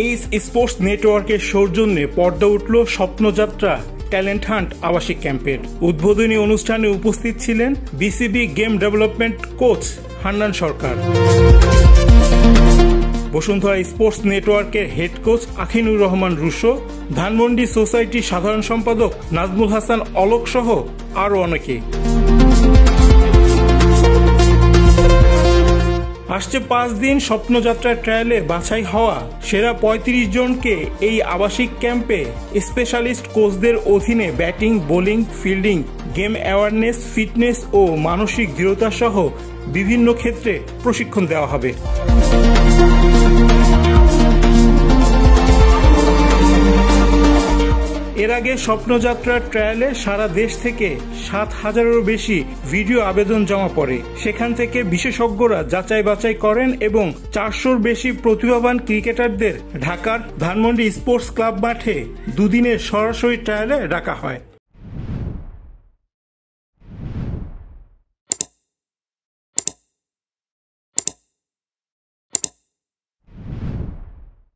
H sports নেটওয়ার্কের সৌজন্যে পর্দা উঠল স্বপ্নযাত্রা ট্যালেন্ট হান্ট আবাসিক ক্যাম্পের। উদ্বোধনী অনুষ্ঠানে উপস্থিত ছিলেন BCB game development coach Hannan Sarkar, Bashundhara sports নেটওয়ার্কের হেড কোচ আখিনুর রহমান রুশো, ধানমন্ডি সোসাইটির সাধারণ সম্পাদক নাজমুল হাসান অলোক সহ আরও অনেকে। আসছে 5 দিন স্বপ্নযাত্রার ট্রায়ালে বাছাই হওয়া সেরা 35 জনকে এই আবাসিক ক্যাম্পে স্পেশালিস্ট কোচদের অধীনে batting, bowling, fielding, game awareness, fitness ও মানসিক দৃঢ়তা সহ বিভিন্ন ক্ষেত্রে প্রশিক্ষণ দেওয়া হবে। এর আগে স্বপ্নযাত্রার ট্রায়ালে সারা দেশ থেকে 7,000-এরও বেশি ভিডিও আবেদন জমা পড়ে। সেখান থেকে বিশেষজ্ঞরা যাচাই বাছাই করেন এবং 400-র বেশি প্রতিভাবান ক্রিকেটারদের ঢাকার ধানমন্ডি স্পোর্টস ক্লাব মাঠে দুদিনের সরাসরি ট্রায়ালে ডাকা হয়।